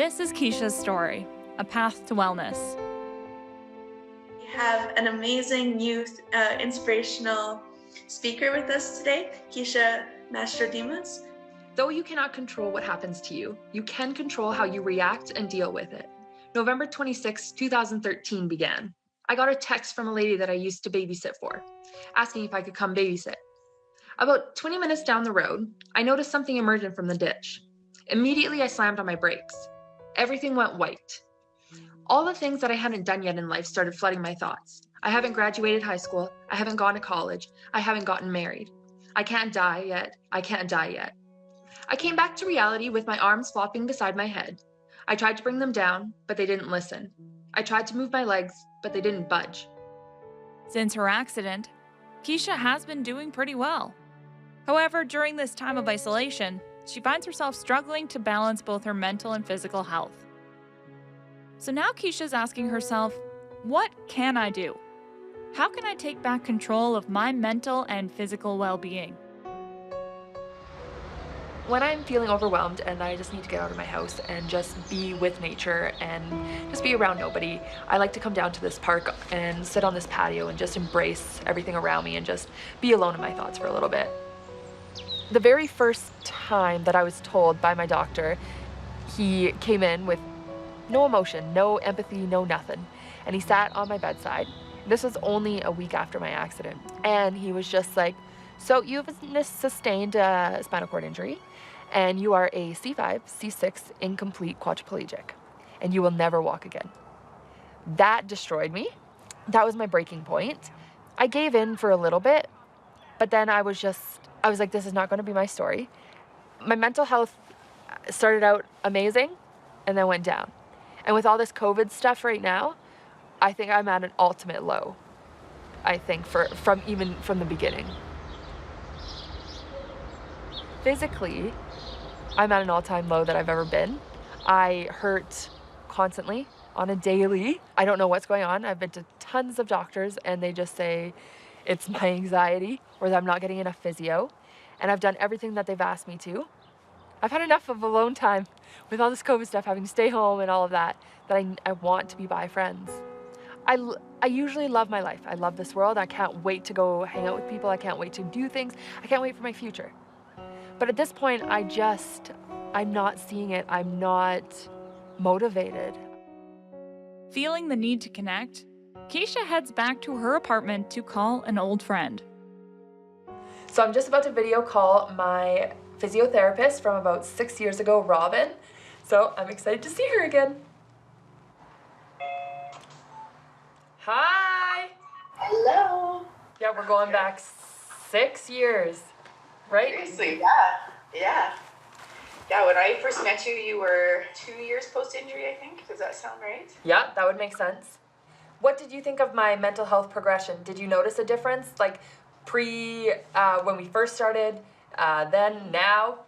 This is Kiesha's story, a path to wellness. We have an amazing new inspirational speaker with us today, Kiesha Mastrodemus. Though you cannot control what happens to you, you can control how you react and deal with it. November 26, 2013 began. I got a text from a lady that I used to babysit for, asking if I could come babysit. About 20 minutes down the road, I noticed something emerging from the ditch. Immediately, I slammed on my brakes. Everything went white. All the things that I hadn't done yet in life started flooding my thoughts. I haven't graduated high school. I haven't gone to college. I haven't gotten married. I can't die yet. I can't die yet. I came back to reality with my arms flopping beside my head. I tried to bring them down, but they didn't listen. I tried to move my legs, but they didn't budge. Since her accident, Kiesha has been doing pretty well. However, during this time of isolation, she finds herself struggling to balance both her mental and physical health. So now Kiesha's asking herself, what can I do? How can I take back control of my mental and physical well-being? When I'm feeling overwhelmed and I just need to get out of my house and just be with nature and just be around nobody, I like to come down to this park and sit on this patio and just embrace everything around me and just be alone in my thoughts for a little bit. The very first time that I was told by my doctor, he came in with no emotion, no empathy, no nothing. And he sat on my bedside. This was only a week after my accident. And he was just like, so you've sustained a spinal cord injury and you are a C5, C6 incomplete quadriplegic and you will never walk again. That destroyed me. That was my breaking point. I gave in for a little bit, but then I was like, this is not going to be my story. My mental health started out amazing and then went down. And with all this COVID stuff right now, I think I'm at an ultimate low, I think, from the beginning. Physically, I'm at an all-time low that I've ever been. I hurt constantly on a daily. I don't know what's going on. I've been to tons of doctors and they just say it's my anxiety or that I'm not getting enough physio. And I've done everything that they've asked me to. I've had enough of alone time with all this COVID stuff, having to stay home and all of that I want to be by friends. I usually love my life. I love this world. I can't wait to go hang out with people. I can't wait to do things. I can't wait for my future. But at this point, I'm not seeing it. I'm not motivated. Feeling the need to connect, Kiesha heads back to her apartment to call an old friend. So I'm just about to video call my physiotherapist from about 6 years ago, Robin. So I'm excited to see her again. Hi! Hello! Yeah, we're going back 6 years, right? Seriously, yeah. Yeah, when I first met you, you were 2 years post-injury, I think. Does that sound right? Yeah, that would make sense. What did you think of my mental health progression? Did you notice a difference, like when we first started, then, now?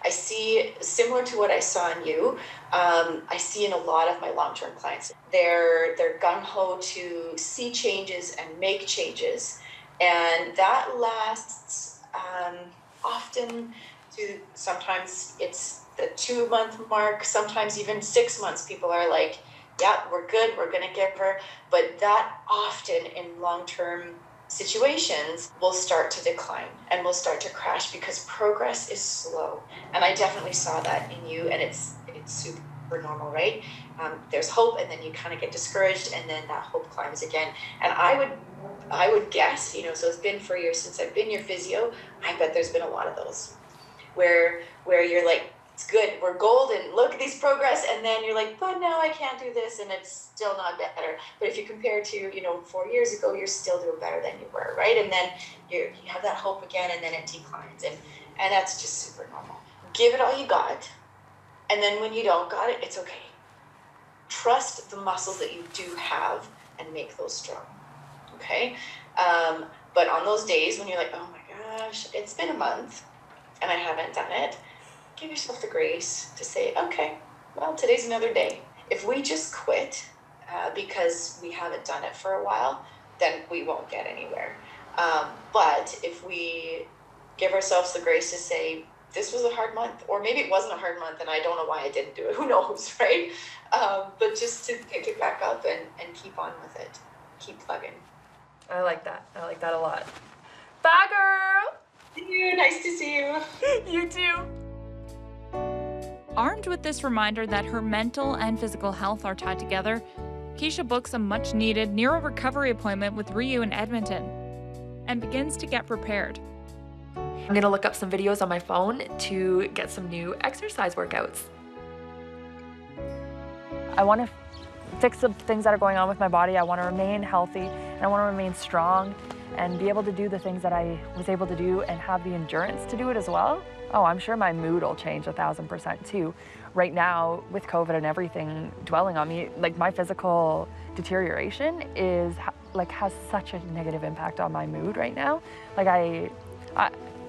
I see, similar to what I saw in you, I see in a lot of my long-term clients. They're gung-ho to see changes and make changes, and that lasts often to, sometimes it's the 2-month mark, sometimes even 6 months. People are like, yeah, we're good, we're gonna get her, but that often in long-term situations will start to decline and will start to crash because progress is slow. And I definitely saw that in you, and it's super normal, right? There's hope, and then you kind of get discouraged, and then that hope climbs again. And I would guess, so it's been 4 years since I've been your physio. I bet there's been a lot of those where you're like, it's good, we're golden, look at these progress, and then you're like, but no, I can't do this, and it's still not better. But if you compare to 4 years ago, you're still doing better than you were, right? And then you have that hope again, and then it declines, and that's just super normal. Give it all you got, and then when you don't got it, it's okay. Trust the muscles that you do have and make those strong, okay? But on those days when you're like, oh my gosh, it's been a month and I haven't done it, give yourself the grace to say, okay, well, today's another day. If we just quit because we haven't done it for a while, then we won't get anywhere. But if we give ourselves the grace to say, this was a hard month, or maybe it wasn't a hard month and I don't know why I didn't do it. Who knows, right? But just to pick it back up and keep on with it, keep plugging. I like that. I like that a lot. Bye, girl. See you. Nice to see you. You too. Armed with this reminder that her mental and physical health are tied together, Kiesha books a much-needed neuro-recovery appointment with Ryu in Edmonton and begins to get prepared. I'm gonna look up some videos on my phone to get some new exercise workouts. I want to fix the things that are going on with my body. I want to remain healthy, and I want to remain strong and be able to do the things that I was able to do and have the endurance to do it as well. Oh, I'm sure my mood will change 1,000% too. Right now, with COVID and everything dwelling on me, like my physical deterioration has such a negative impact on my mood right now. Like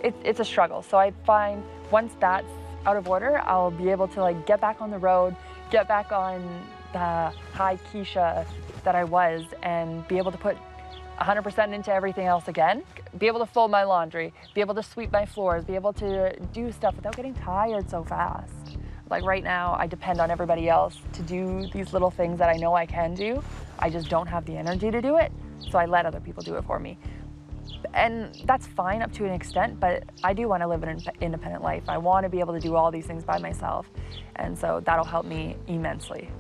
it's a struggle. So I find once that's out of order, I'll be able to like get back on the road, get back on the high Kiesha that I was, and be able to put 100% into everything else again. Be able to fold my laundry, be able to sweep my floors, be able to do stuff without getting tired so fast. Like right now, I depend on everybody else to do these little things that I know I can do. I just don't have the energy to do it, so I let other people do it for me. And that's fine up to an extent, but I do want to live an independent life. I want to be able to do all these things by myself, and so that'll help me immensely.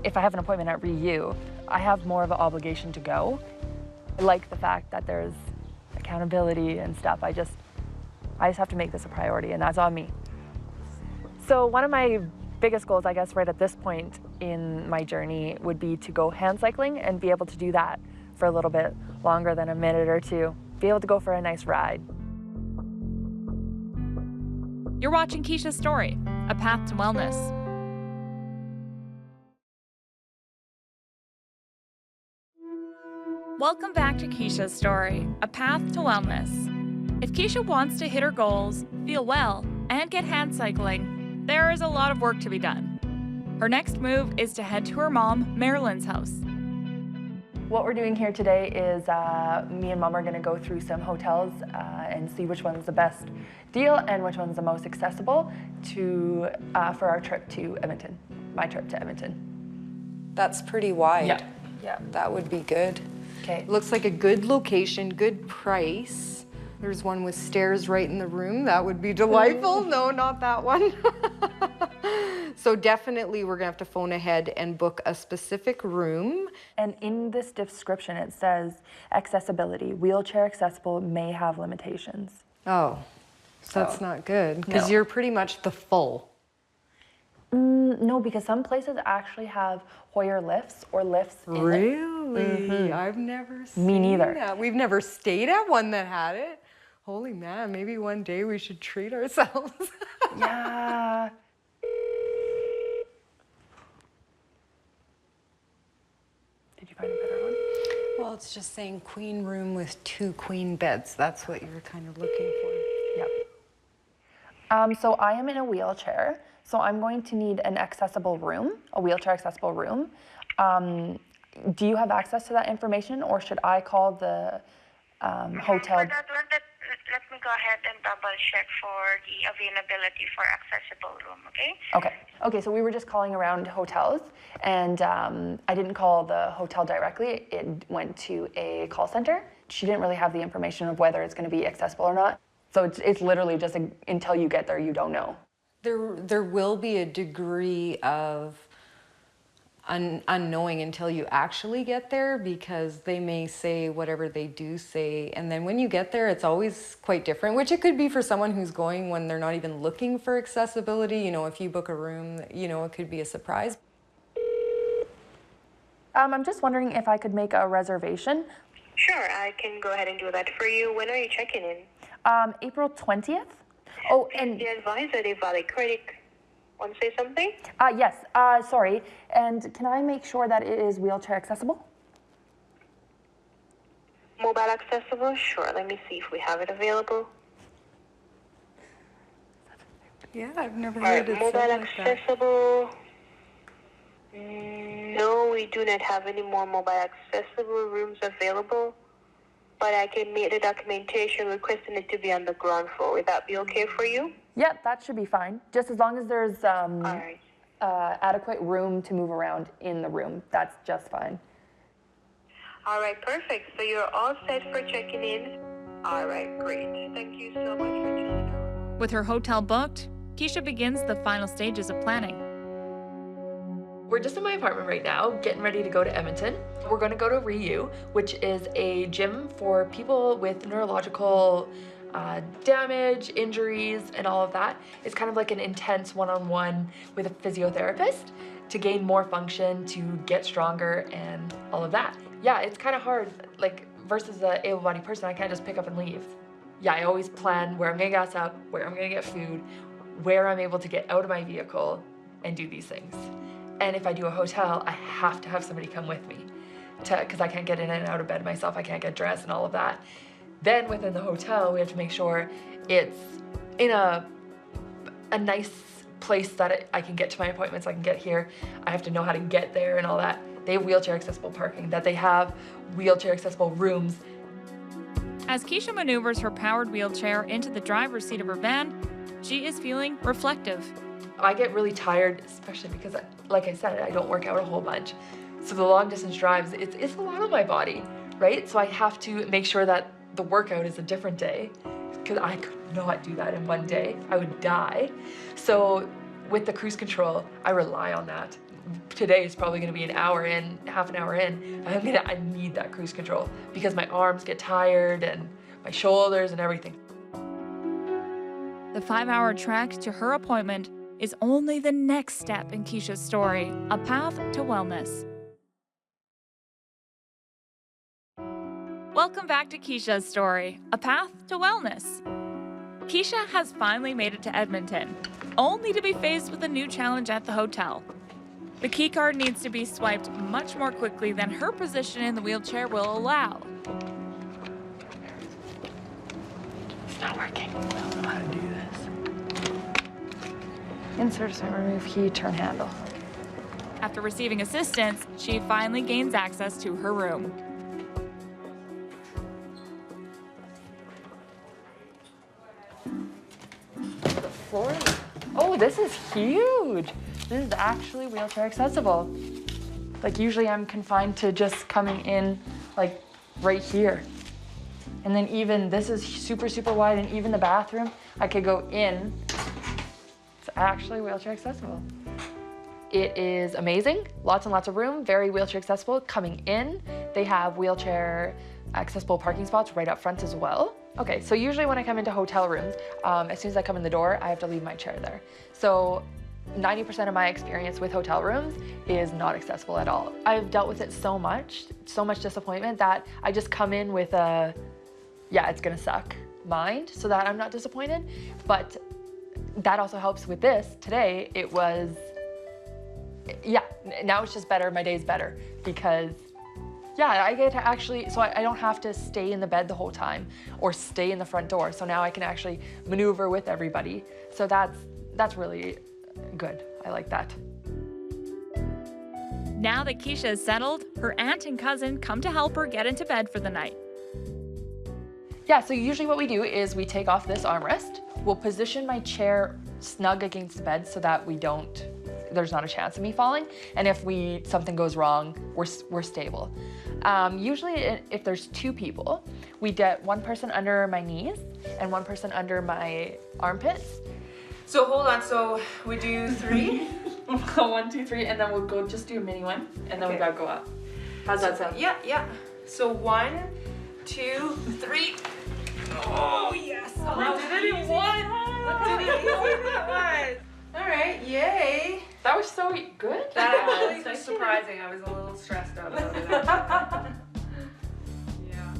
If I have an appointment at Ryu, I have more of an obligation to go. I like the fact that there's accountability and stuff. I just have to make this a priority, and that's on me. So one of my biggest goals, I guess, right at this point in my journey would be to go hand cycling and be able to do that for a little bit longer than a minute or two. Be able to go for a nice ride. You're watching Kiesha's Story, A Path to Wellness. Welcome back to Kiesha's Story, A Path to Wellness. If Kiesha wants to hit her goals, feel well, and get hand cycling, there is a lot of work to be done. Her next move is to head to her mom, Marilyn's house. What we're doing here today is me and Mom are going to go through some hotels and see which one's the best deal and which one's the most accessible for our trip to Edmonton, my trip to Edmonton. That's pretty wide. Yeah. That would be good. Okay. Looks like a good location, good price. There's one with stairs right in the room. That would be delightful. No, not that one. So definitely we're gonna have to phone ahead and book a specific room. And in this description it says accessibility, wheelchair accessible, may have limitations. Oh, so that's not good because No. you're pretty much the full. No, because some places actually have Hoyer lifts or lifts in it. Really? I've never seen Me neither. that. We've never stayed at one that had it. Holy man, maybe one day we should treat ourselves. Yeah. Did you find a better one? Well, it's just saying queen room with 2 queen beds. That's what you're kind of looking for. Yep. So I am in a wheelchair, so I'm going to need an accessible room, a wheelchair accessible room. Do you have access to that information, or should I call the hotel? For that one, let me go ahead and double check for the availability for accessible room, okay? Okay, so we were just calling around hotels, and I didn't call the hotel directly. It went to a call center. She didn't really have the information of whether it's going to be accessible or not. So it's literally just until you get there, you don't know. There will be a degree of unknowing until you actually get there, because they may say whatever they do say, and then when you get there it's always quite different, which it could be for someone who's going when they're not even looking for accessibility. You know, if you book a room, you know, it could be a surprise. I'm just wondering if I could make a reservation. Sure, I can go ahead and do that for you. When are you checking in? April 20th. Oh, and The advisor, they valid credit. Want to say something? yes, sorry. And can I make sure that it is wheelchair accessible? Mobile accessible? Sure, let me see if we have it available. Yeah, I've never All right, heard it mobile said like that. accessible. No, we do not have any more mobile accessible rooms available, but I can make the documentation requesting it to be on the ground floor. Would that be okay for you? Yeah, that should be fine. Just as long as there's All right. adequate room to move around in the room, that's just fine. All right, perfect. So you're all set for checking in. All right, great. Thank you so much for choosing our... With her hotel booked, Kiesha begins the final stages of planning. We're just in my apartment right now, getting ready to go to Edmonton. We're going to go to REU, which is a gym for people with neurological damage, injuries, and all of that. It's kind of like an intense one-on-one with a physiotherapist to gain more function, to get stronger, and all of that. Yeah, it's kind of hard, like versus an able-bodied person, I can't just pick up and leave. Yeah, I always plan where I'm gonna gas up, where I'm gonna get food, where I'm able to get out of my vehicle and do these things. And if I do a hotel, I have to have somebody come with me because I can't get in and out of bed myself, I can't get dressed and all of that. Then within the hotel, we have to make sure it's in a nice place that I can get to my appointments, I can get here. I have to know how to get there and all that. They have wheelchair accessible parking, that they have wheelchair accessible rooms. As Kiesha maneuvers her powered wheelchair into the driver's seat of her van, she is feeling reflective. I get really tired, especially because, like I said, I don't work out a whole bunch. So the long distance drives, it's a lot on my body, right? So I have to make sure that the workout is a different day because I could not do that in one day. I would die. So with the cruise control, I rely on that. Today is probably gonna be an hour in, half an hour in. I need that cruise control because my arms get tired and my shoulders and everything. The 5-hour trek to her appointment is only the next step in Kiesha's story, a path to wellness. Welcome back to Kiesha's story, a path to wellness. Kiesha has finally made it to Edmonton, only to be faced with a new challenge at the hotel. The keycard needs to be swiped much more quickly than her position in the wheelchair will allow. It's not working. I don't know how to do this. Insert, swipe, remove key, turn handle. After receiving assistance, she finally gains access to her room. Floor. Oh, this is huge. This is actually wheelchair accessible. Like usually I'm confined to just coming in like right here. And then even this is super, super wide, and even the bathroom, I could go in. It's actually wheelchair accessible. It is amazing, lots and lots of room, very wheelchair accessible. Coming in, they have wheelchair accessible parking spots right up front as well. Okay, so usually when I come into hotel rooms, as soon as I come in the door, I have to leave my chair there. So 90% of my experience with hotel rooms is not accessible at all. I've dealt with it so much disappointment that I just come in with a, yeah, it's gonna suck mind so that I'm not disappointed. But that also helps with this. Today, it was, yeah, now it's just better, my day's better because yeah, I get to actually, so I don't have to stay in the bed the whole time or stay in the front door. So now I can actually maneuver with everybody. So that's really good. I like that. Now that Kiesha is settled, her aunt and cousin come to help her get into bed for the night. Yeah, so usually what we do is we take off this armrest. We'll position my chair snug against the bed so that there's not a chance of me falling. And if something goes wrong, we're stable. Usually if there's two people, we get one person under my knees and one person under my armpits. So hold on, so we do 3, we'll go 1, 2, 3, and then we'll go just do a mini one, and then we gotta go up. How's that sound? Yeah. So 1, 2, 3. Oh yes! Oh, we did it in 1! Look how easy that was! Alright, yay! That was so good. That actually was surprising. I was a little stressed out about it. Yeah.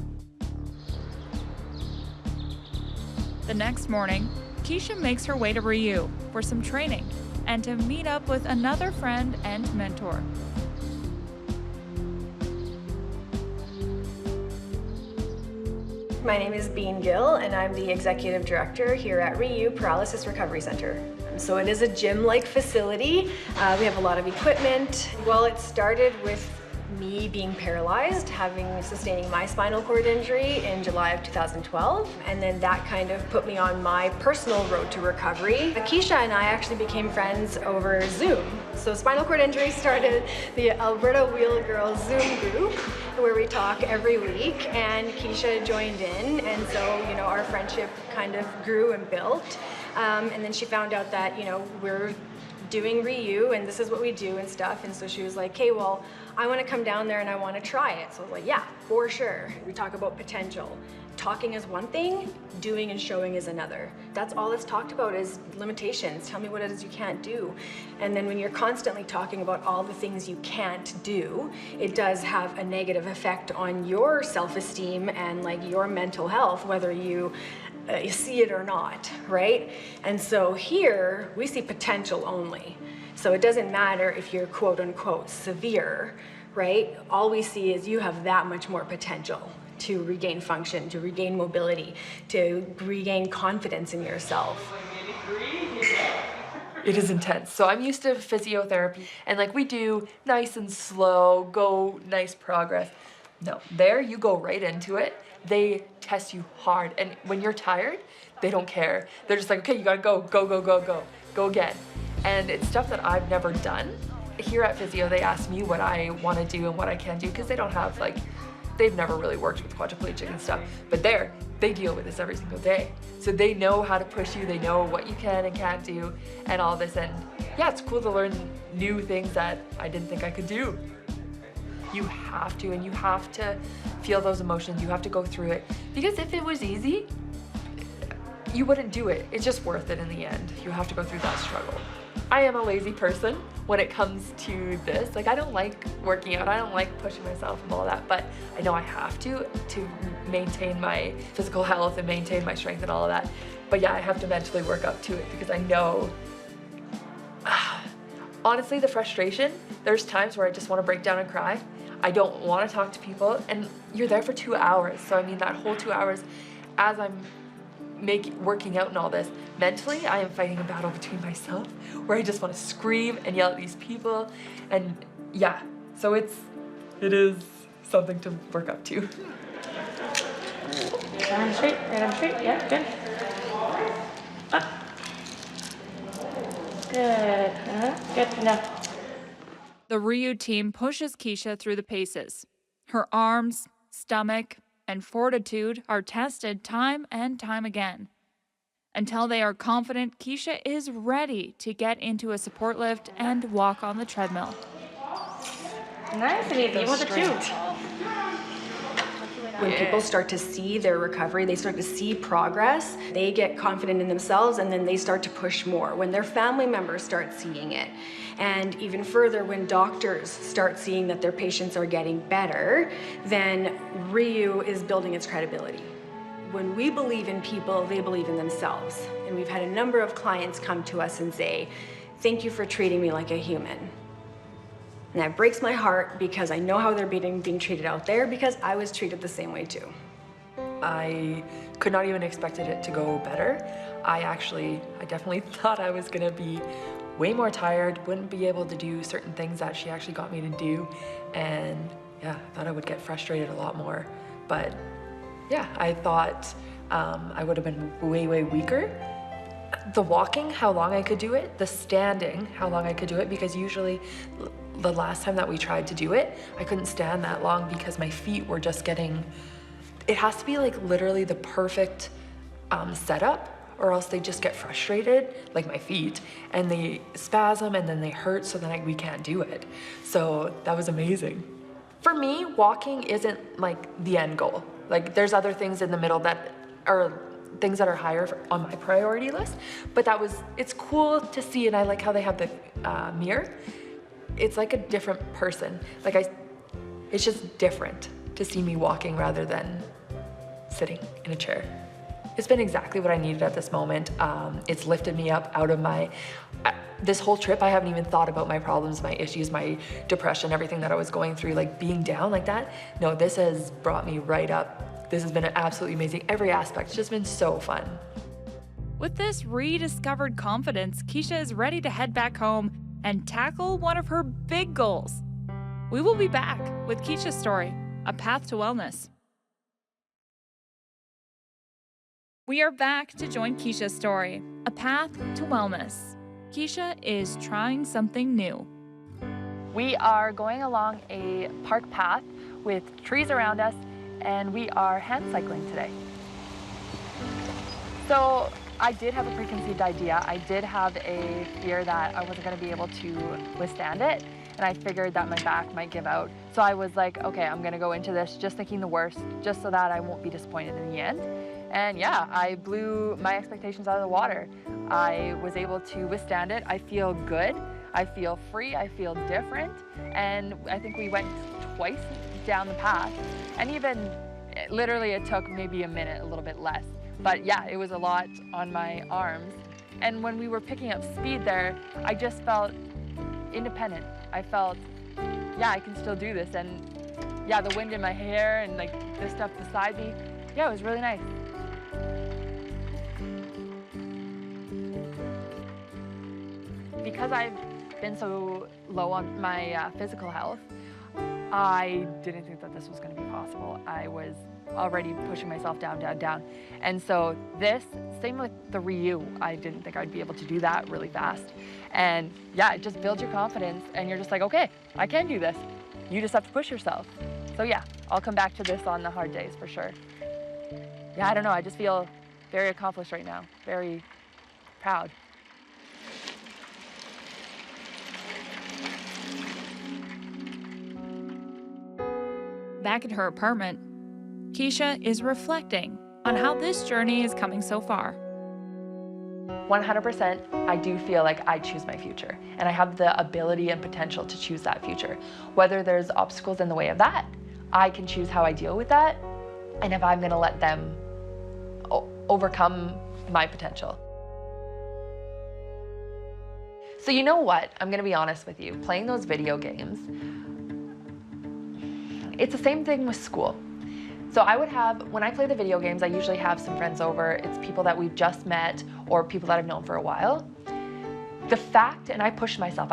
The next morning, Kiesha makes her way to REU for some training and to meet up with another friend and mentor. My name is Bean Gill, and I'm the Executive Director here at REU Paralysis Recovery Center. So it is a gym-like facility. We have a lot of equipment. Well, it started with me being paralyzed, sustaining my spinal cord injury in July of 2012, and then that kind of put me on my personal road to recovery. Kiesha and I actually became friends over Zoom. So spinal cord injury started the Alberta Wheel Girls Zoom group where we talk every week, and Kiesha joined in, and so our friendship kind of grew and built. And then she found out that we're doing REU and this is what we do and stuff, and so she was like, hey, well, I want to come down there and I want to try it. So I was like, yeah, for sure. We talk about potential. Talking is one thing, doing and showing is another. That's all that's talked about is limitations. Tell me what it is you can't do. And then when you're constantly talking about all the things you can't do, it does have a negative effect on your self-esteem and like your mental health, whether you see it or not, right? And so here we see potential only. So it doesn't matter if you're quote unquote severe, right? All we see is you have that much more potential to regain function, to regain mobility, to regain confidence in yourself. It is intense. So I'm used to physiotherapy and like we do nice and slow, go nice progress. No, there you go right into it. They test you hard. And when you're tired, they don't care. They're just like, okay, you gotta go again. And it's stuff that I've never done. Here at Physio, they ask me what I wanna do and what I can do because they don't have they've never really worked with quadriplegic and stuff. But there, they deal with this every single day. So they know how to push you, they know what you can and can't do and all this. And yeah, it's cool to learn new things that I didn't think I could do. You have to, and you have to feel those emotions. You have to go through it. Because if it was easy, you wouldn't do it. It's just worth it in the end. You have to go through that struggle. I am a lazy person when it comes to this. Like, I don't like working out. I don't like pushing myself and all that, but I know I have to maintain my physical health and maintain my strength and all of that. But yeah, I have to mentally work up to it because I know, honestly, the frustration, there's times where I just want to break down and cry. I don't want to talk to people, and you're there for 2 hours. So I mean, that whole 2 hours, as I'm working out and all this, mentally, I am fighting a battle between myself, where I just want to scream and yell at these people, and yeah. So it is something to work up to. Right on straight, yeah, good. Up. Good, good enough. The REU team pushes Kiesha through the paces. Her arms, stomach, and fortitude are tested time and time again. Until they are confident, Kiesha is ready to get into a support lift and walk on the treadmill. Nice and easy, 1 to 2. When people start to see their recovery, they start to see progress, they get confident in themselves, and then they start to push more. When their family members start seeing it, and even further, when doctors start seeing that their patients are getting better, then REU is building its credibility. When we believe in people, they believe in themselves. And we've had a number of clients come to us and say, thank you for treating me like a human. And that breaks my heart because I know how they're being treated out there because I was treated the same way too. I could not even expected it to go better. I definitely thought I was gonna be way more tired, wouldn't be able to do certain things that she actually got me to do. And yeah, I thought I would get frustrated a lot more. But yeah, I thought I would have been way, way weaker. The walking, how long I could do it, the standing, how long I could do it, because usually the last time that we tried to do it, I couldn't stand that long because my feet were just getting, it has to be like literally the perfect setup, or else they just get frustrated, like my feet, and they spasm and then they hurt, so then we can't do it. So that was amazing. For me, walking isn't like the end goal. Like there's other things in the middle that are things that are higher on my priority list, but it's cool to see, and I like how they have the mirror. It's like a different person. It's just different to see me walking rather than sitting in a chair. It's been exactly what I needed at this moment. It's lifted me up out of this whole trip, I haven't even thought about my problems, my issues, my depression, everything that I was going through, like being down like that. No, this has brought me right up. This has been absolutely amazing. Every aspect, it's just been so fun. With this rediscovered confidence, Kiesha is ready to head back home and tackle one of her big goals. We will be back with Kiesha's story, A Path to Wellness. We are back to join Kiesha's story, A Path to Wellness. Kiesha is trying something new. We are going along a park path with trees around us, and we are hand cycling today. So I did have a preconceived idea. I did have a fear that I wasn't going to be able to withstand it, and I figured that my back might give out. So I was like, okay, I'm going to go into this just thinking the worst, just so that I won't be disappointed in the end. And yeah, I blew my expectations out of the water. I was able to withstand it. I feel good. I feel free. I feel different. And I think we went twice down the path. And even literally it took maybe a minute, a little bit less. But yeah, it was a lot on my arms. And when we were picking up speed there, I just felt independent. I felt, yeah, I can still do this. And yeah, the wind in my hair and like the stuff beside me, yeah, it was really nice. Because I've been so low on my physical health, I didn't think that this was going to be possible. I was already pushing myself down, down, down. And so this, same with the Ryu, I didn't think I'd be able to do that really fast. And yeah, it just builds your confidence and you're just like, okay, I can do this. You just have to push yourself. So yeah, I'll come back to this on the hard days for sure. Yeah, I don't know, I just feel very accomplished right now, very proud. Back at her apartment, Kiesha is reflecting on how this journey is coming so far. 100%, I do feel like I choose my future, and I have the ability and potential to choose that future. Whether there's obstacles in the way of that, I can choose how I deal with that, and if I'm gonna let them overcome my potential. So you know what, I'm gonna be honest with you, playing those video games, it's the same thing with school. So I would have, when I play the video games, I usually have some friends over. It's people that we've just met or people that I've known for a while. The fact, and I pushed myself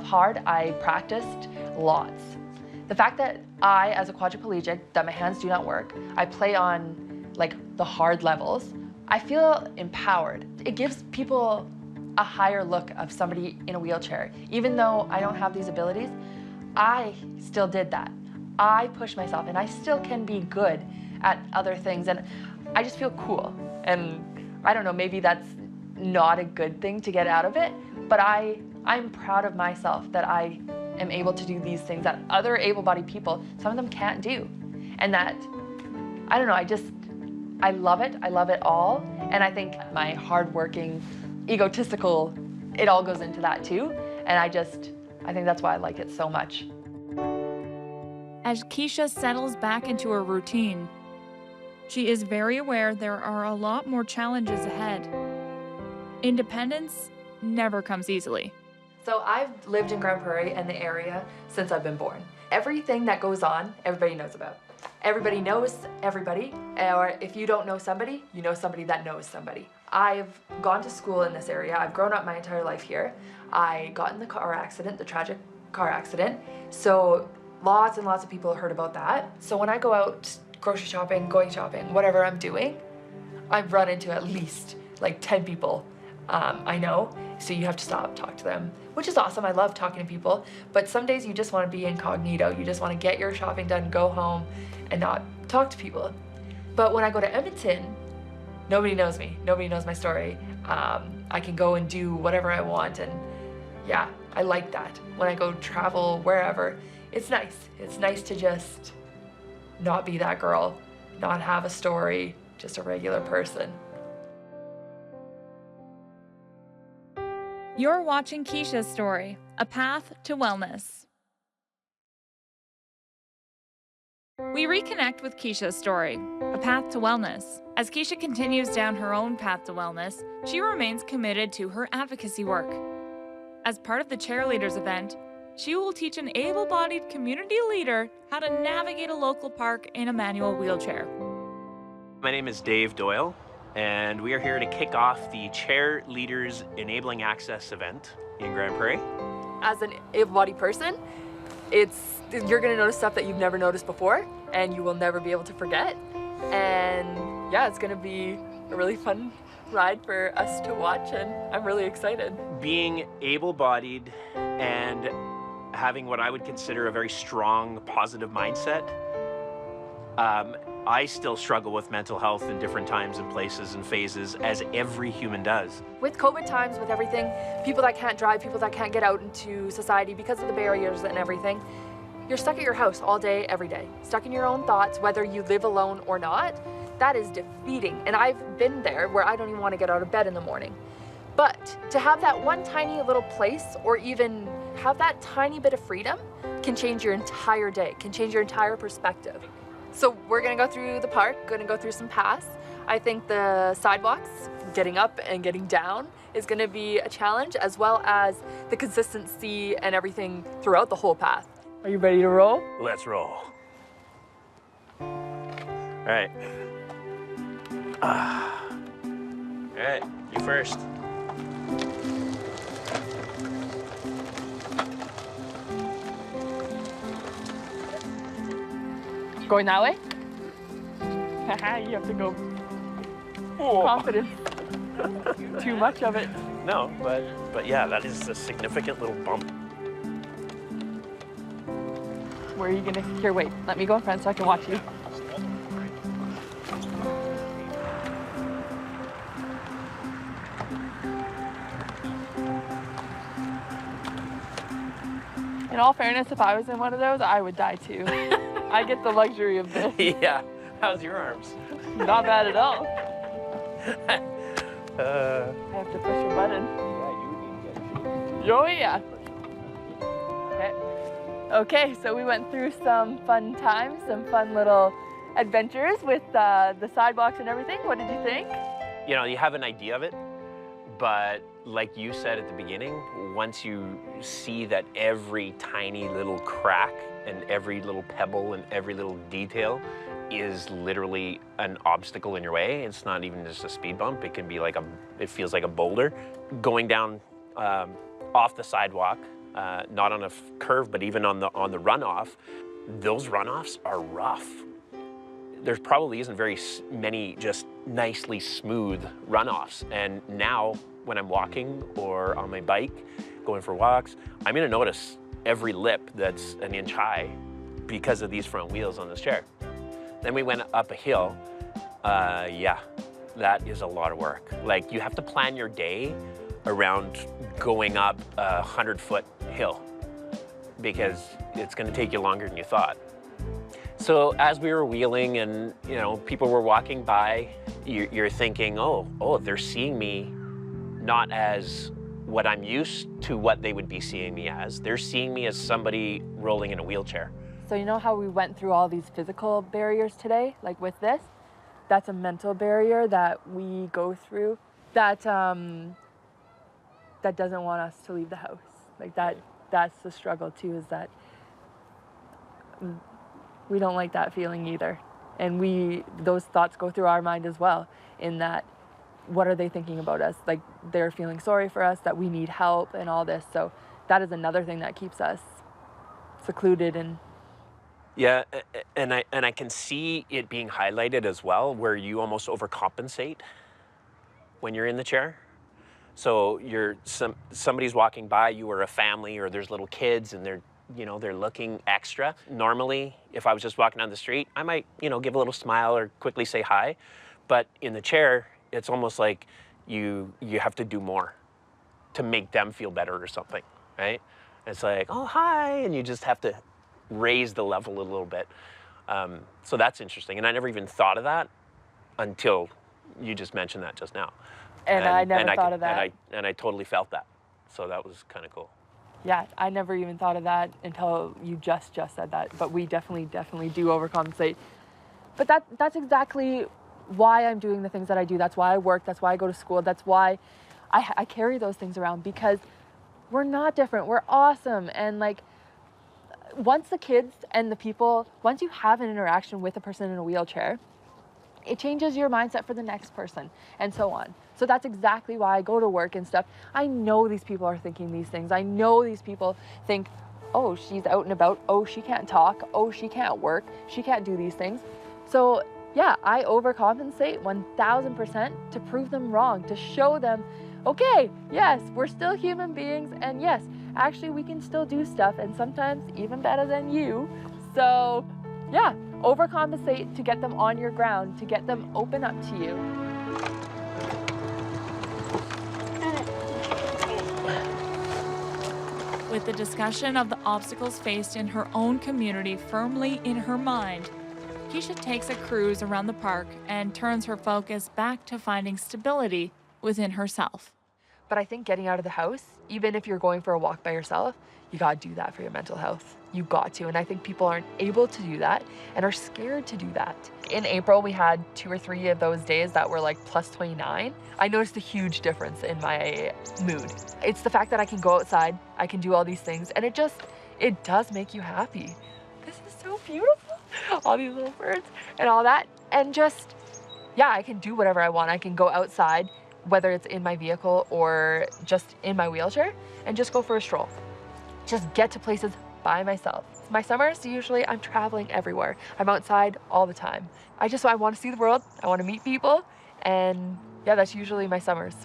hard, I practiced lots. The fact that I, as a quadriplegic, that my hands do not work, I play on like the hard levels, I feel empowered. It gives people a higher look of somebody in a wheelchair. Even though I don't have these abilities, I still did that. I push myself and I still can be good at other things and I just feel cool. And I don't know, maybe that's not a good thing to get out of it, but I'm proud of myself that I am able to do these things that other able-bodied people, some of them can't do. And that, I don't know, I love it all. And I think my hardworking, egotistical, it all goes into that too. And I think that's why I like it so much. As Kiesha settles back into her routine, she is very aware there are a lot more challenges ahead. Independence never comes easily. So I've lived in Grand Prairie and the area since I've been born. Everything that goes on, everybody knows about. Everybody knows everybody, or if you don't know somebody, you know somebody that knows somebody. I've gone to school in this area. I've grown up my entire life here. I got in the car accident, the tragic car accident. So lots and lots of people heard about that. So when I go out grocery shopping, going shopping, whatever I'm doing, I've run into at least like 10 people I know. So you have to stop, talk to them, which is awesome. I love talking to people, but some days you just want to be incognito. You just want to get your shopping done, go home and not talk to people. But when I go to Edmonton, nobody knows me. Nobody knows my story. I can go and do whatever I want. And yeah, I like that. When I go travel wherever, it's nice. It's nice to just not be that girl, not have a story, just a regular person. You're watching Kiesha's story, A Path to Wellness. We reconnect with Kiesha's story, A Path to Wellness. As Kiesha continues down her own path to wellness, she remains committed to her advocacy work. As part of the Cheerleaders event, she will teach an able-bodied community leader how to navigate a local park in a manual wheelchair. My name is Dave Doyle, and we are here to kick off the Cheerleaders Enabling Access event in Grand Prairie. As an able-bodied person, you're gonna notice stuff that you've never noticed before, and you will never be able to forget. And yeah, it's gonna be a really fun ride for us to watch, and I'm really excited. Being able-bodied and having what I would consider a very strong, positive mindset, I still struggle with mental health in different times and places and phases, as every human does. With COVID times, with everything, people that can't drive, people that can't get out into society because of the barriers and everything, you're stuck at your house all day, every day, stuck in your own thoughts, whether you live alone or not. That is defeating. And I've been there where I don't even want to get out of bed in the morning. But to have that one tiny little place, or even have that tiny bit of freedom, can change your entire day, can change your entire perspective. So we're gonna go through the park, gonna go through some paths. I think the sidewalks, getting up and getting down, is gonna be a challenge, as well as the consistency and everything throughout the whole path. Are you ready to roll? Let's roll. All right. All right, you first. Going that way? Haha, you have to go confident. Too much of it. No, but yeah, that is a significant little bump. Where are you gonna, here, wait, let me go in front so I can watch you. In all fairness, if I was in one of those, I would die too. I get the luxury of this. Yeah, how's your arms? Not bad at all. I I have to push a button. Oh yeah. Okay. Okay, so we went through some fun times, some fun little adventures with the sidewalks and everything. What did you think? You know, you have an idea of it, but like you said at the beginning, once you see that every tiny little crack and every little pebble and every little detail is literally an obstacle in your way, it's not even just a speed bump, it can be like it feels like a boulder. Going down off the sidewalk, not on a curve, but even on the runoff, those runoffs are rough. There probably isn't very many just nicely smooth runoffs. And now when I'm walking or on my bike, going for walks, I'm gonna notice every lip that's an inch high because of these front wheels on this chair. Then we went up a hill. Yeah, that is a lot of work. Like, you have to plan your day around going up a 100-foot hill because it's gonna take you longer than you thought. So as we were wheeling and, you know, people were walking by, you're thinking, oh, they're seeing me not as what I'm used to what they would be seeing me as. They're seeing me as somebody rolling in a wheelchair. So you know how we went through all these physical barriers today, like with this? That's a mental barrier that we go through that that doesn't want us to leave the house. Like that's the struggle too, is that we don't like that feeling either. And those thoughts go through our mind as well, in that, what are they thinking about us? Like, they're feeling sorry for us, that we need help and all this. So that is another thing that keeps us secluded. And yeah, and I can see it being highlighted as well, where you almost overcompensate when you're in the chair. So somebody's walking by you, or a family, or there's little kids, and they're looking extra. Normally, if I was just walking down the street, I might, give a little smile or quickly say hi. But in the chair, it's almost like you have to do more to make them feel better or something, right? It's like, oh, hi, and you just have to raise the level a little bit. So that's interesting. And I never even thought of that until you just mentioned that just now. And I never thought of that. And I totally felt that. So that was kind of cool. Yeah, I never even thought of that until you just said that. But we definitely do overcompensate. But that's exactly why I'm doing the things that I do. That's why I work. That's why I go to school. That's why I carry those things around, because we're not different. We're awesome. And like, once the kids and the people, once you have an interaction with a person in a wheelchair, it changes your mindset for the next person, and so on. So that's exactly why I go to work and stuff. I know these people are thinking these things. I know these people think, oh, she's out and about, oh, she can't talk, oh, she can't work, she can't do these things. So yeah, I overcompensate 1000% to prove them wrong, to show them, okay, yes, we're still human beings, and yes, actually we can still do stuff, and sometimes even better than you. So yeah, overcompensate to get them on your ground, to get them open up to you. With the discussion of the obstacles faced in her own community firmly in her mind, Kiesha takes a cruise around the park and turns her focus back to finding stability within herself. But I think getting out of the house, even if you're going for a walk by yourself, you gotta do that for your mental health. You got to, and I think people aren't able to do that and are scared to do that. In April, we had 2 or 3 of those days that were like plus 29. I noticed a huge difference in my mood. It's the fact that I can go outside, I can do all these things, and it does make you happy. This is so beautiful. All these little birds and all that. And just, yeah, I can do whatever I want. I can go outside, whether it's in my vehicle or just in my wheelchair, and just go for a stroll. Just get to places by myself. My summers, usually I'm traveling everywhere. I'm outside all the time. I want to see the world. I want to meet people. And yeah, that's usually my summers.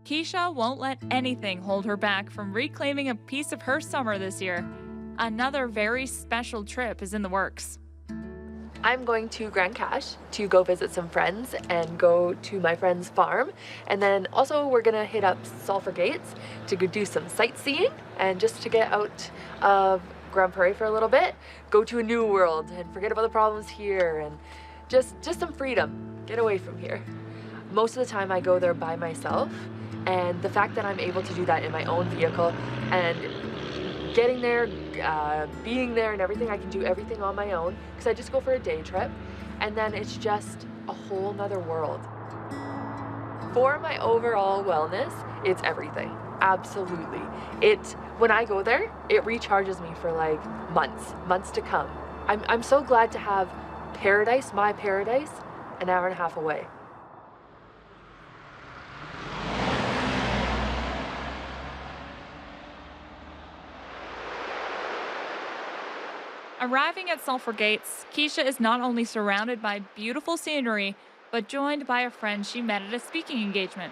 Kiesha won't let anything hold her back from reclaiming a piece of her summer this year. Another very special trip is in the works. I'm going to Grand Cache to go visit some friends and go to my friend's farm. And then also we're gonna hit up Sulphur Gates to go do some sightseeing and just to get out of Grand Prairie for a little bit, go to a new world and forget about the problems here and just some freedom, get away from here. Most of the time I go there by myself, and the fact that I'm able to do that in my own vehicle and getting there, being there and everything, I can do everything on my own because I just go for a day trip, and then it's just a whole nother world. For my overall wellness, it's everything, absolutely. When I go there, it recharges me for like months to come. I'm so glad to have paradise, my paradise, an hour and a half away. Arriving at Sulphur Gates, Kiesha is not only surrounded by beautiful scenery, but joined by a friend she met at a speaking engagement.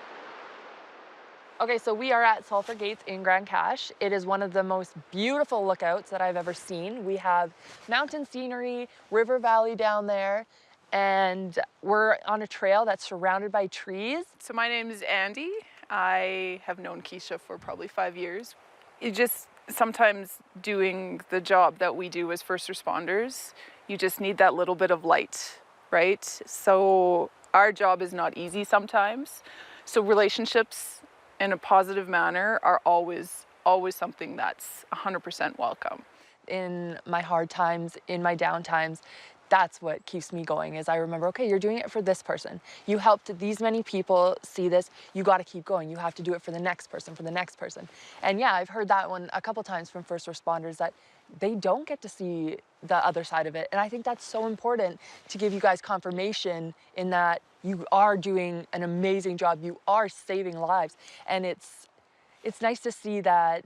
Okay, so we are at Sulphur Gates in Grand Cache. It is one of the most beautiful lookouts that I've ever seen. We have mountain scenery, river valley down there, and we're on a trail that's surrounded by trees. So my name is Andy. I have known Kiesha for probably 5 years. It just sometimes doing the job that we do as first responders, you just need that little bit of light, right? So our job is not easy sometimes. So relationships in a positive manner are always something that's 100% welcome. In my hard times, in my down times, that's what keeps me going, is I remember, okay, you're doing it for this person. You helped these many people see this. You got to keep going. You have to do it for the next person, for the next person. And yeah, I've heard that one a couple times from first responders, that they don't get to see the other side of it. And I think that's so important to give you guys confirmation in that you are doing an amazing job. You are saving lives. And it's nice to see that,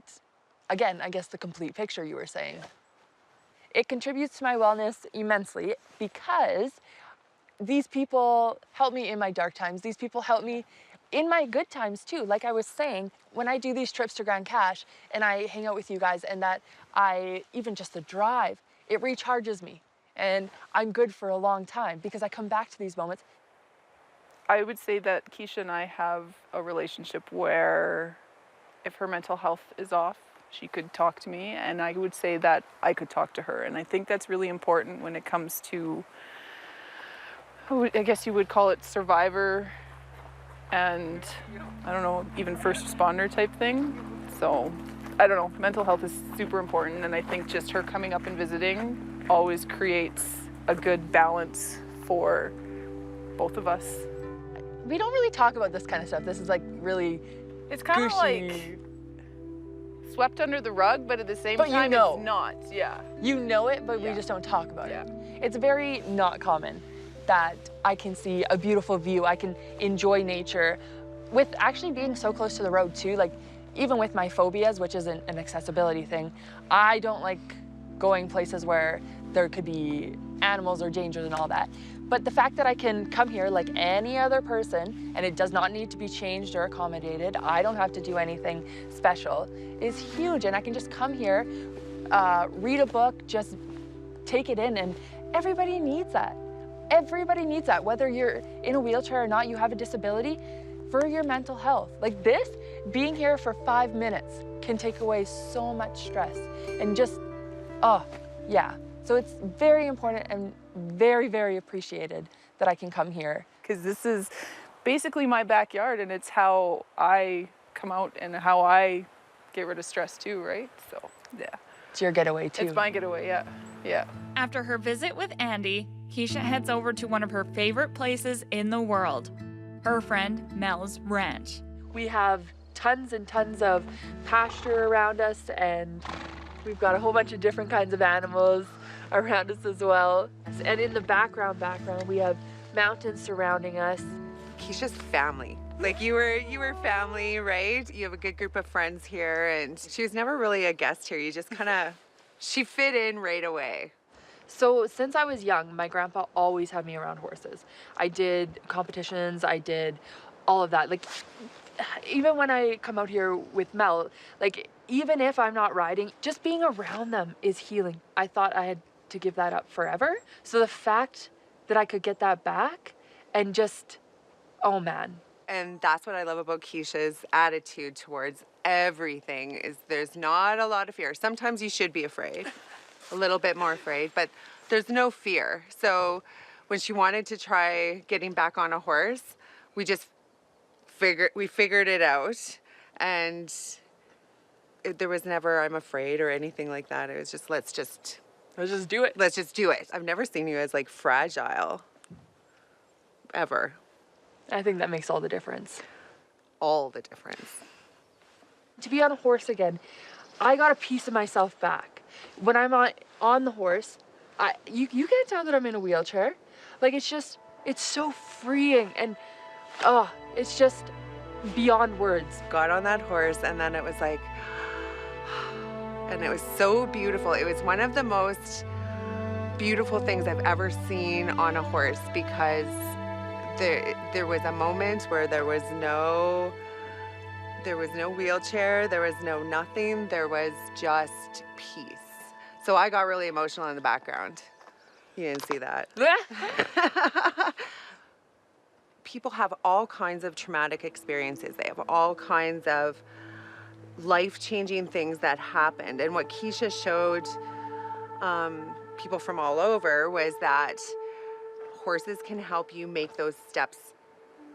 again, I guess the complete picture you were saying. It contributes to my wellness immensely because these people help me in my dark times. These people help me in my good times too. Like I was saying, when I do these trips to Grand Cache and I hang out with you guys, and that even just the drive, it recharges me. And I'm good for a long time because I come back to these moments. I would say that Kiesha and I have a relationship where if her mental health is off, she could talk to me, and I would say that I could talk to her. And I think that's really important when it comes to, I guess you would call it survivor and, I don't know, even first responder type thing. So, I don't know, mental health is super important, and I think just her coming up and visiting always creates a good balance for both of us. We don't really talk about this kind of stuff. This is like really It's kind of like swept under the rug, but at the same time, it's not. Yeah. You know it, but we just don't talk about it. It's very not common that I can see a beautiful view. I can enjoy nature with actually being so close to the road too. Like even with my phobias, which isn't an accessibility thing, I don't like going places where there could be animals or dangers and all that. But the fact that I can come here like any other person, and it does not need to be changed or accommodated, I don't have to do anything special, is huge. And I can just come here, read a book, just take it in, and everybody needs that. Everybody needs that, whether you're in a wheelchair or not, you have a disability, for your mental health. Like this, being here for 5 minutes can take away so much stress and just, oh, yeah. So it's very important and very, very appreciated that I can come here. Because this is basically my backyard, and it's how I come out and how I get rid of stress too, right? So, yeah. It's your getaway too. It's my getaway, yeah. Yeah. After her visit with Andy, Kiesha heads over to one of her favorite places in the world, her friend Mel's ranch. We have tons and tons of pasture around us, and we've got a whole bunch of different kinds of animals around us as well. And in the background, we have mountains surrounding us. Kiesha's family. Like you were family, right? You have a good group of friends here, and she was never really a guest here. You just kind of, she fit in right away. So since I was young, my grandpa always had me around horses. I did competitions, I did all of that. Like, even when I come out here with Mel, like, even if I'm not riding, just being around them is healing. I thought I had to give that up forever. So the fact that I could get that back and just, oh man. And that's what I love about Kiesha's attitude towards everything, is there's not a lot of fear. Sometimes you should be afraid, a little bit more afraid, but there's no fear. So when she wanted to try getting back on a horse, we just figured it out, and there was never I'm afraid or anything like that. It was just let's just do it. Let's just do it. I've never seen you as like fragile ever. I think that makes all the difference. All the difference. To be on a horse again, I got a piece of myself back. When I'm on the horse, you can't tell that I'm in a wheelchair. Like, it's so freeing, and it's just beyond words. Got on that horse, and then it was like, and it was so beautiful. It was one of the most beautiful things I've ever seen on a horse, because there was a moment where there was no wheelchair, there was no nothing, there was just peace. So I got really emotional in the background. You didn't see that. People have all kinds of traumatic experiences. They have all kinds of life-changing things that happened. And what Kiesha showed people from all over was that horses can help you make those steps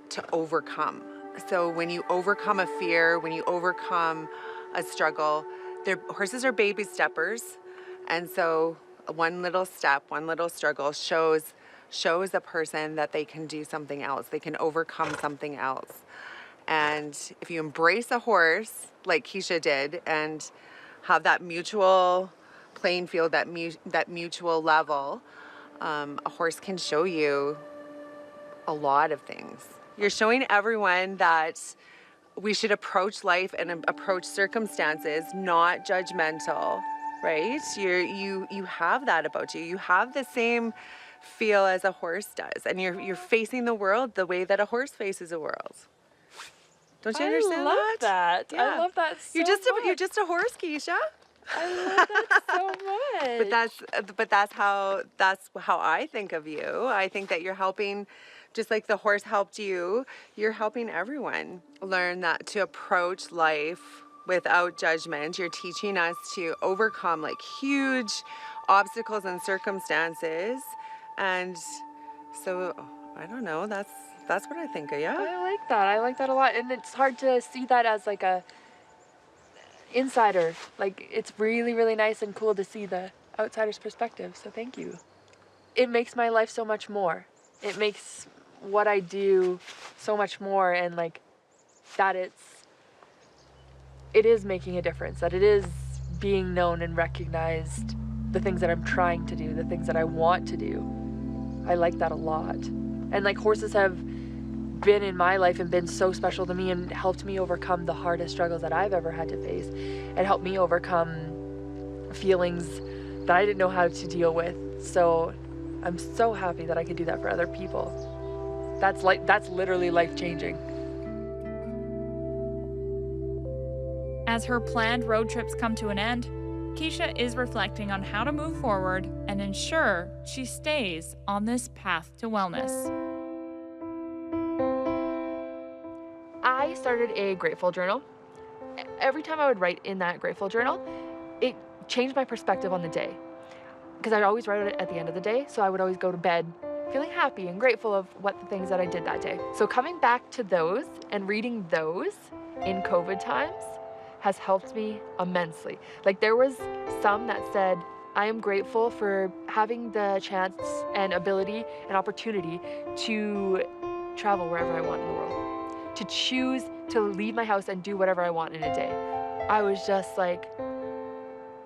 to overcome. So when you overcome a fear, when you overcome a struggle, horses are baby steppers. And so one little step, one little struggle shows a person that they can do something else. They can overcome something else. And if you embrace a horse like Kiesha did and have that mutual playing field, that mutual level, a horse can show you a lot of things. You're showing everyone that we should approach life and approach circumstances not judgmental, right? You have that about you. You have the same feel as a horse does, and you're facing the world the way that a horse faces the world. Don't you understand that? I love that. Yeah. I love that so You're just a horse, Kiesha. I love that so much. But that's how I think of you. I think that you're helping, just like the horse helped you, you're helping everyone learn that to approach life without judgment. You're teaching us to overcome like huge obstacles and circumstances. And so, I don't know, that's what I think of you. I like that. I like that a lot. And it's hard to see that as like a insider. Like, it's really, really nice and cool to see the outsider's perspective. So thank you. It makes my life so much more. It makes what I do so much more, and like that it is making a difference, that it is being known and recognized, the things that I'm trying to do, the things that I want to do. I like that a lot. And like horses have been in my life and been so special to me and helped me overcome the hardest struggles that I've ever had to face, and helped me overcome feelings that I didn't know how to deal with. So I'm so happy that I could do that for other people. That's literally life-changing. As her planned road trips come to an end, Kiesha is reflecting on how to move forward and ensure she stays on this path to wellness. I started a grateful journal. Every time I would write in that grateful journal, it changed my perspective on the day. Because I'd always write it at the end of the day, so I would always go to bed feeling happy and grateful of what the things that I did that day. So coming back to those and reading those in COVID times has helped me immensely. Like, there was some that said, I am grateful for having the chance and ability and opportunity to travel wherever I want in the world, to choose to leave my house and do whatever I want in a day. I was just like,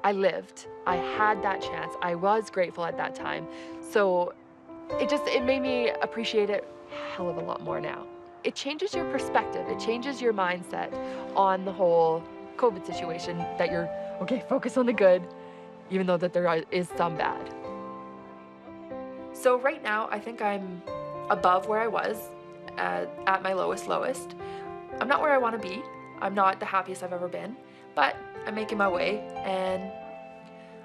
I lived. I had that chance. I was grateful at that time. So it made me appreciate it a hell of a lot more now. It changes your perspective. It changes your mindset on the whole COVID situation, that you're, okay, focus on the good, even though that there is some bad. So right now, I think I'm above where I was at my lowest. I'm not where I want to be. I'm not the happiest I've ever been, but I'm making my way, and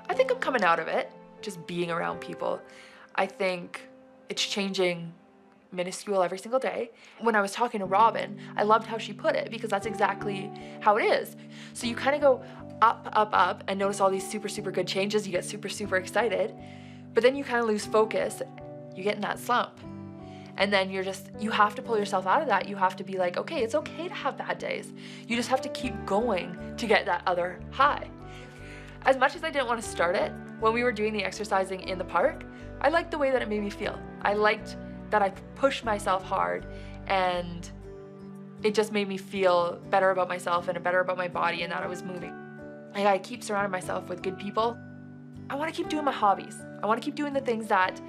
I think I'm coming out of it, just being around people. I think it's changing minuscule every single day. When I was talking to Robin, I loved how she put it, because that's exactly how it is. So you kind of go up, and notice all these super good changes. You get super excited, but then you kind of lose focus. You get in that slump. And then you have to pull yourself out of that. You have to be like, okay, it's okay to have bad days. You just have to keep going to get that other high. As much as I didn't want to start it, when we were doing the exercising in the park, I liked the way that it made me feel. I liked that I pushed myself hard, and it just made me feel better about myself and better about my body, and that I was moving. I gotta keep surrounding myself with good people. I want to keep doing my hobbies. I want to keep doing the things that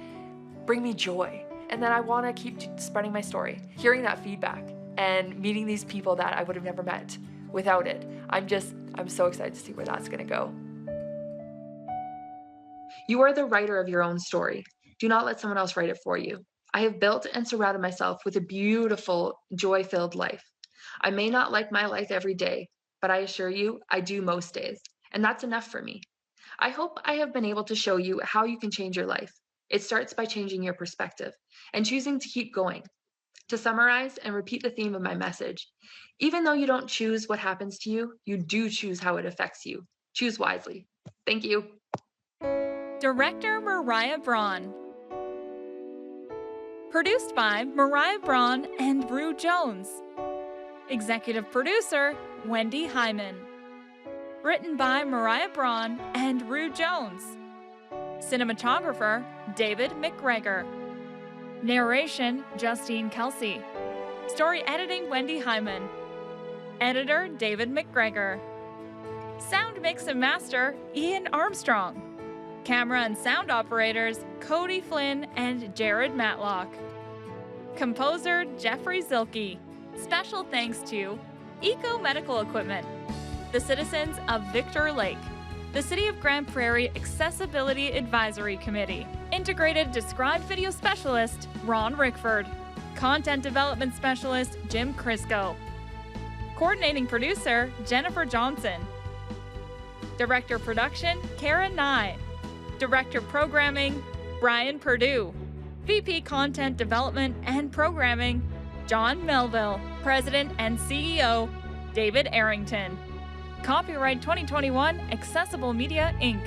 bring me joy. And then I want to keep spreading my story, hearing that feedback, and meeting these people that I would have never met without it. I'm so excited to see where that's gonna go. You are the writer of your own story. Do not let someone else write it for you. I have built and surrounded myself with a beautiful, joy-filled life. I may not like my life every day, but I assure you, I do most days, and that's enough for me. I hope I have been able to show you how you can change your life. It starts by changing your perspective and choosing to keep going. To summarize and repeat the theme of my message, even though you don't choose what happens to you, you do choose how it affects you. Choose wisely. Thank you. Director Mariah Braun. Produced by Mariah Braun and Rue Jones. Executive producer, Wendy Hyman. Written by Mariah Braun and Rue Jones. Cinematographer, David McGregor. Narration, Justine Kelsey. Story editing, Wendy Hyman. Editor, David McGregor. Sound mix and master, Ian Armstrong. Camera and sound operators, Cody Flynn and Jared Matlock. Composer, Jeffrey Zilke. Special thanks to Eco Medical Equipment, the citizens of Victor Lake, the City of Grand Prairie Accessibility Advisory Committee, Integrated Described Video Specialist, Ron Rickford, Content Development Specialist, Jim Crisco, Coordinating Producer, Jennifer Johnson, Director Production, Karen Nye, Director Programming, Brian Perdue, VP Content Development and Programming, John Melville, President and CEO, David Arrington. Copyright 2021, Accessible Media, Inc.